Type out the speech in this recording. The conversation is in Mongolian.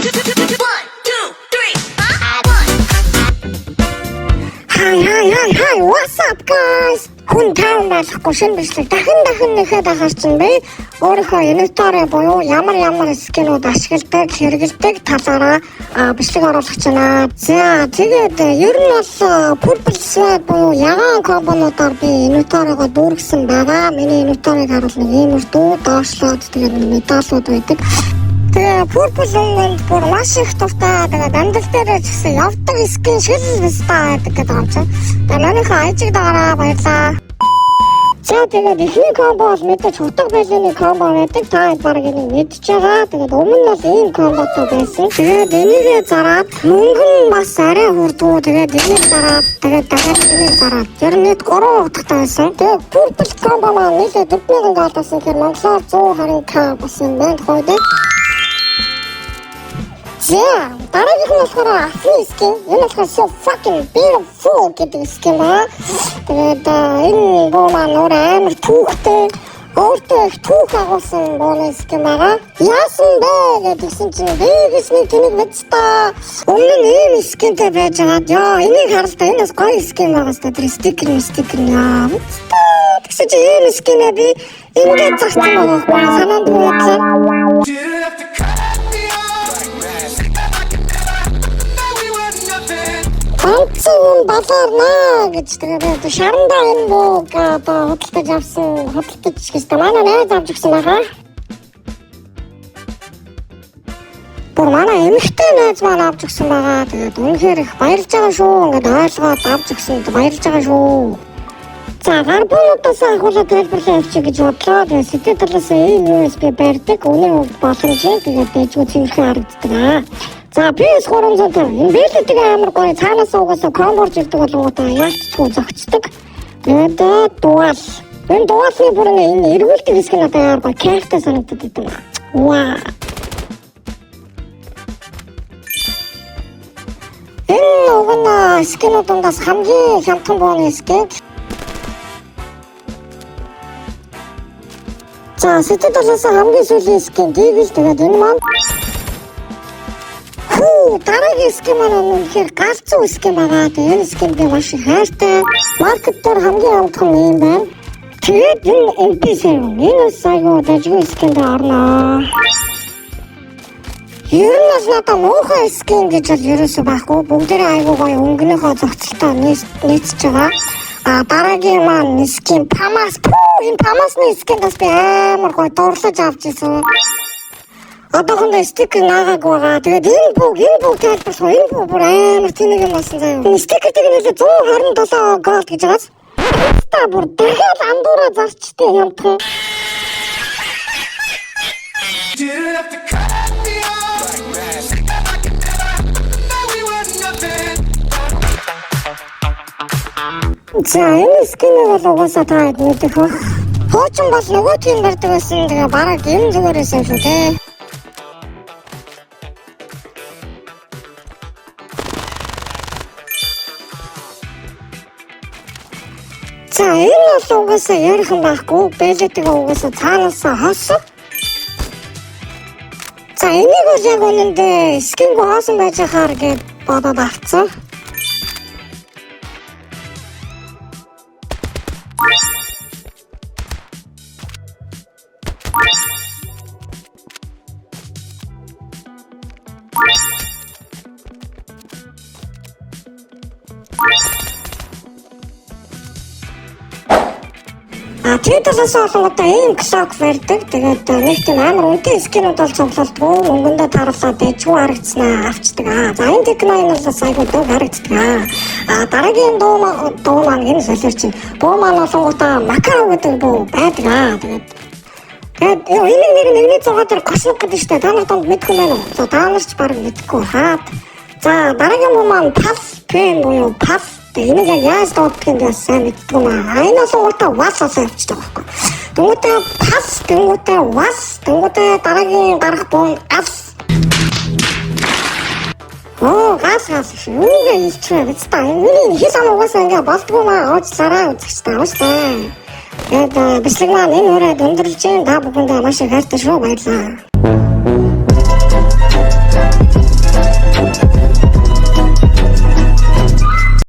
Hi, what's up guys? Хүн таун болохгүй шинэ бичлэг дахин нэхэд ахарчин бэ. Өөрийнхөө инвентарь буюу ямар скинүүд ашигладаг, хэрэгэлдэг талаараа бичлэг оруулах байна. За тэгээд ер нь бол purple sword буюу ягаан комбонуудаар би инвентарьгаа дүүргэсэн байгаа. Миний инвентарьг харуул нэг иймэр дүү доошлоод тэгээд медалууд байдаг. Тэгээ purple бүр маш их дуртай. Тэгээд амьдрал дээр ч гэсэн явдаг скин шиг л виста гэдэг юм чинь. Тэгээд манайхаа ажиг даараа баярлаа. За тэгээд ихний комбо бол мэдээж хутга байлын комбо байдаг. Та бараг энийг мэдж байгаа. Тэгээд өмнө нь бол ийм комботой байсан. Тэгээд энийг зараад мөнгө нь бас арай хурдгүй. Тэгээд энийг зараад тэгээд дахиад энийг зараад ер нь 3 утгатай байсан. Тэгээд purple комбо маань нийлээ 4000 галаас ихээр монголоор 120k болсон байна. Хойд yeah, дараагийнх нь болохоор Afri skin. Энэ болохоор so fucking beautiful гэдэг skin ба. Тэгээд энэ боо маань амар түүхтэй, өөртөө их түүх агуулсан боо skin байгаа. Яасан бэ гэдгсэн чинь бигсний тэнийг мэдста. Өмнө нь ийм skinтэй байж байгаа. Яа, энийг харалтаа энэс гоё skin байгаа сте. Тэр стикер яа. Тэгсэн чинь ийм skin-ээ би ингээд зарсан байгаа. Санаанд байна. Онцгой базарнаа гэж тэгээд шарандаа энэ бог одоо хөдөлтөж авсан хөдөлтөж гэсэн манай найз авч өгсөн байгаа. Бүр манай эмэгтэй найз маань авч өгсөн байгаа. Тэгээд үнэхээр их баярлж байгаа шүү. Ингээд ойлгоод авч өгсөнд баярлж байгаа шүү. За гарбонуудаас ахуулаад тайлбарлаа явчих гэж бодлоо. Тэгээд сэтгэлдээс ийм USB барьдаг. Үнэн боломжтой. Тэгээд дэжгүй цэвэрхэн харагддаг. За PS300 энэ бэлтгэдэг амар гоё цаанаас угаасаа комборж ирдэг болготой яалтчгүй зөгцдөг. Тэгээд дуал. Энэ дуалны бүр энэ эргүүлдэг хэсэг надад амар гоё кайфтай санагддаг юм. Вау. Энэ угна скинуудаас хамгийн хямдхан бооны скин. За сэтгэлдээс хамгийн сүүлийн скин дийгэл тэгээд энэ маань дараагийн скин маань үнэхээр галзуу скин байгаа. Энэ скин би маш их хайртай. Маркет дээр хамгийн амтхан юм байна. Тэгээд энэ NPC энэ сайгүй дэжгүй скинд орно. Ер нь л надад муухай скин гэж бол ерөөсөө байхгүй. Бүгдээрээ айгүй гоё өнгөнийхөө зохицолтой нийцж байгаа. Дараагийн маань скин Pamas. Энэ Pamas-ны скиндээс би амар гоё дурлаж авч ирсэн. Одоохондоо стикер наагааг байгаа. Тэгээд энэ бүгд тайлбарлах. Энэ бүгд бүр амар тэнэг юм болсон заяа. Энэ стикертэй нэлээ 127 голд гэж байгаас. Та бүр дахиад андуураа зарчтэй юмтхан. За энэ скинээ бол угаасаа та мэдэх ба. Хуучин бол нөгөө тийм барьдаг байсан. Тэгээ бараг энэ зүгээрээс юм шүү дээ. За энэ бол угаасаа ярихан байхгүй. Бэлэдэг угаасаа цаанаасаа хоосон. За энийг бол яг үнэндээ скинг хоосон байж хаар гэж бодоод авцсан. Тэдээс олонготой ийм клок барьдаг. Тэгээд нэг тийм амар үнэтэй скинүүд бол цуглалдгүй. Мөнгөндөө таруулаад дэжгүй харагдсанаа авчдаг. За энэ технологи нь бол сайгүй дуу харагддаг. Дараагийн дуу маань энэ солиорч буу маань олонготой Макао гэдэг буу байдаг. Тэгээд энэ нэгний 6 дээр космик гэдэг штэ. Та нар донд мэдэх юм байна уу? За та нар ч бараг мэдэхгүй хаад. За дараагийн буу маань Puff Pen буюу Puff. Энийг яаж дууддаг юм сайн мэддэг юм аа. Энэ суугатаа was авчдаг байхгүй. Тэнгүүтээ pass, тэнгүүтээ was, тэнгүүтээ дараагийн гарах боо as. Гас юугаа хийчихвэ гэж та. Миний хэл амгаас ингээ болдгоо маа уучлаарай үзэгчтэй ууштай. Тэгээд бичлэг маань энэ үрээд өндөрлж, та бүхэндээ маш их хайртай шүү баярлалаа.